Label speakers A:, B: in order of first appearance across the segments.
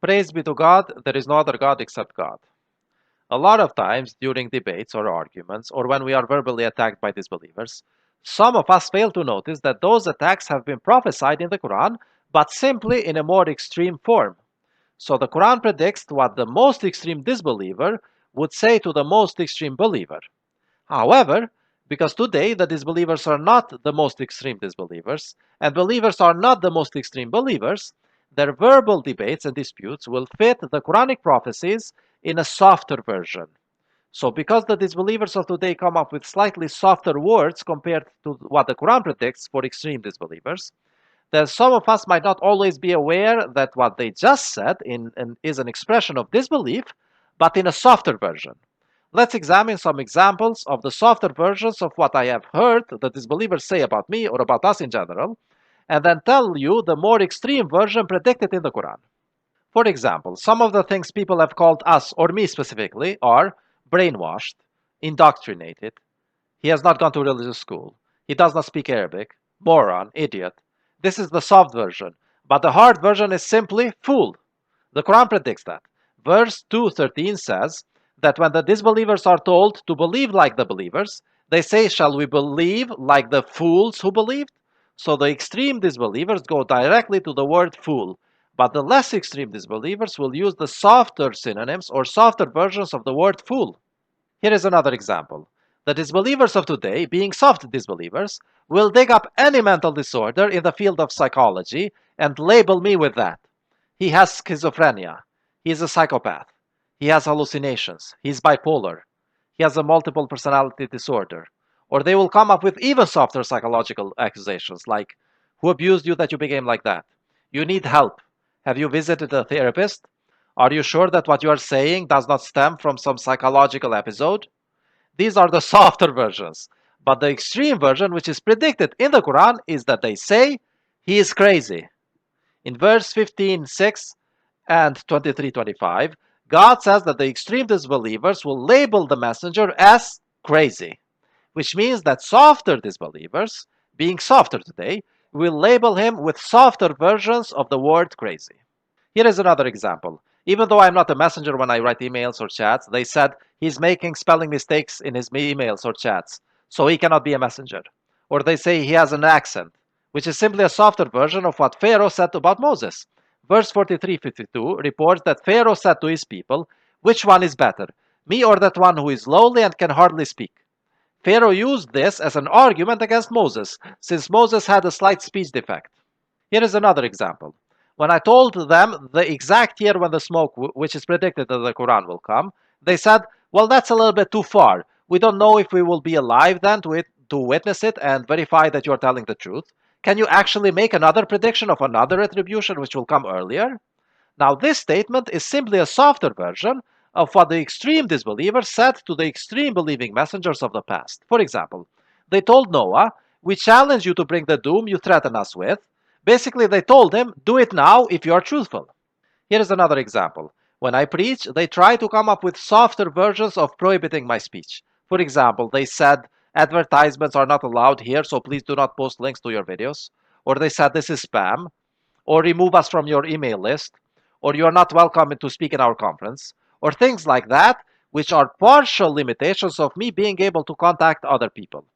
A: Praise be to God, there is no other God except God. A lot of times during debates or arguments, or when we are verbally attacked by disbelievers, some of us fail to notice that those attacks have been prophesied in the Quran, but simply in a more extreme form. So the Quran predicts what the most extreme disbeliever would say to the most extreme believer. However, because today the disbelievers are not the most extreme disbelievers, and believers are not the most extreme believers, their verbal debates and disputes will fit the Quranic prophecies in a softer version. So, because the disbelievers of today come up with slightly softer words compared to what the Quran predicts for extreme disbelievers, then some of us might not always be aware that what they just said is an expression of disbelief, but in a softer version. Let's examine some examples of the softer versions of what I have heard the disbelievers say about me or about us in general, and then tell you the more extreme version predicted in the Quran. For example, some of the things people have called us, or me specifically, are brainwashed, indoctrinated, he has not gone to religious school, he does not speak Arabic, moron, idiot. This is the soft version, but the hard version is simply fool. The Quran predicts that. Verse 2:13 says that when the disbelievers are told to believe like the believers, they say, shall we believe like the fools who believed? So the extreme disbelievers go directly to the word fool, but the less extreme disbelievers will use the softer synonyms or softer versions of the word fool. Here is another example. The disbelievers of today, being soft disbelievers, will dig up any mental disorder in the field of psychology and label me with that. He has schizophrenia. He is a psychopath. He has hallucinations. He's bipolar. He has a multiple personality disorder. Or they will come up with even softer psychological accusations like, who abused you that you became like that? You need help. Have you visited a therapist? Are you sure that what you are saying does not stem from some psychological episode? These are the softer versions. But the extreme version, which is predicted in the Quran, is that they say he is crazy. In verse 15:6 and 23:25, God says that the extreme disbelievers will label the messenger as crazy, which means that softer disbelievers, being softer today, will label him with softer versions of the word crazy. Here is another example. Even though I'm not a messenger when I write emails or chats, they said he's making spelling mistakes in his emails or chats, so he cannot be a messenger. Or they say he has an accent, which is simply a softer version of what Pharaoh said about Moses. Verse 43:52 reports that Pharaoh said to his people, which one is better, me or that one who is lowly and can hardly speak? Pharaoh used this as an argument against Moses, since Moses had a slight speech defect. Here is another example. When I told them the exact year when the smoke, which is predicted in the Quran, will come, they said, well, that's a little bit too far. We don't know if we will be alive then to witness it and verify that you're telling the truth. Can you actually make another prediction of another retribution which will come earlier? Now, this statement is simply a softer version of what the extreme disbelievers said to the extreme believing messengers of the past. For example, they told Noah, we challenge you to bring the doom you threaten us with. Basically, they told him, do it now if you are truthful. Here is another example. When I preach, they try to come up with softer versions of prohibiting my speech. For example, they said, advertisements are not allowed here, so please do not post links to your videos. Or they said, this is spam. Or remove us from your email list. Or you are not welcome to speak in our conference. Or things like that, which are partial limitations of me being able to contact other people.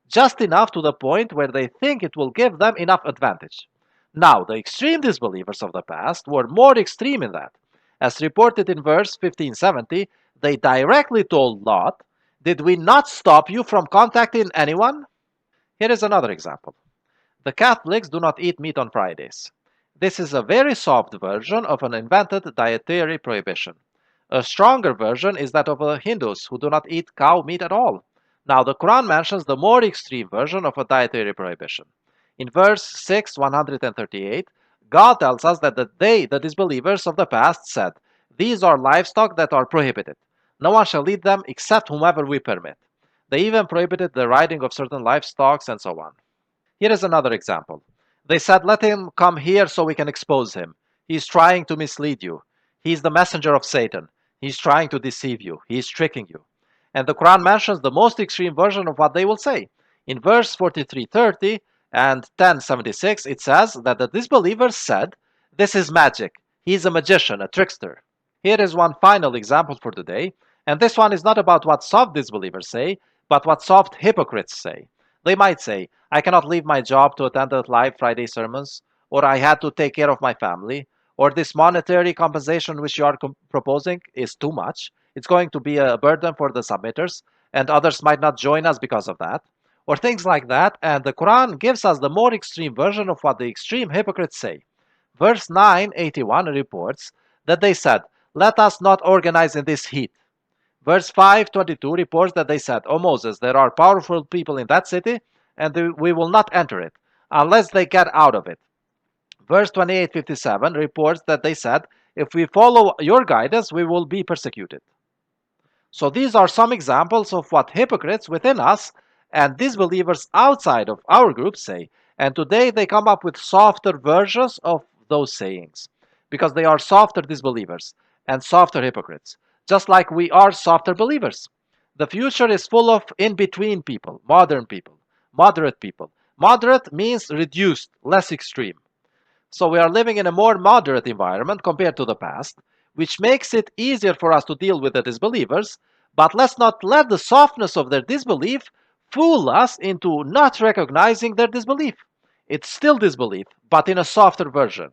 A: Just enough to the point where they think it will give them enough advantage. Now, the extreme disbelievers of the past were more extreme in that. As reported in verse 1570, they directly told Lot, did we not stop you from contacting anyone? Here is another example. The Catholics do not eat meat on Fridays. This is a very soft version of an invented dietary prohibition. A stronger version is that of the Hindus who do not eat cow meat at all. Now, the Quran mentions the more extreme version of a dietary prohibition. In verse 6, 138, God tells us that the disbelievers of the past, said, these are livestock that are prohibited. No one shall eat them except whomever we permit. They even prohibited the riding of certain livestock and so on. Here is another example. They said, let him come here so we can expose him. He's trying to mislead you. He's the messenger of Satan. He's trying to deceive you. He's tricking you. And the Quran mentions the most extreme version of what they will say. In verse 43:30 and 10:76, it says that the disbelievers said, this is magic. He's a magician, a trickster. Here is one final example for today, and this one is not about what soft disbelievers say, but what soft hypocrites say. They might say, I cannot leave my job to attend the live Friday sermons, or I had to take care of my family, or this monetary compensation which you are proposing is too much. It's going to be a burden for the submitters, and others might not join us because of that, or things like that. And the Quran gives us the more extreme version of what the extreme hypocrites say. Verse 981 reports that they said, let us not organize in this heat. Verse 522 reports that they said, O Moses, there are powerful people in that city, and we will not enter it unless they get out of it. Verse 2857 reports that they said, if we follow your guidance, we will be persecuted. So these are some examples of what hypocrites within us and disbelievers outside of our group say. And today they come up with softer versions of those sayings because they are softer disbelievers and softer hypocrites, just like we are softer believers. The future is full of in between people, modern people, moderate people. Moderate means reduced, less extreme. So we are living in a more moderate environment compared to the past, which makes it easier for us to deal with the disbelievers, but let's not let the softness of their disbelief fool us into not recognizing their disbelief. It's still disbelief, but in a softer version.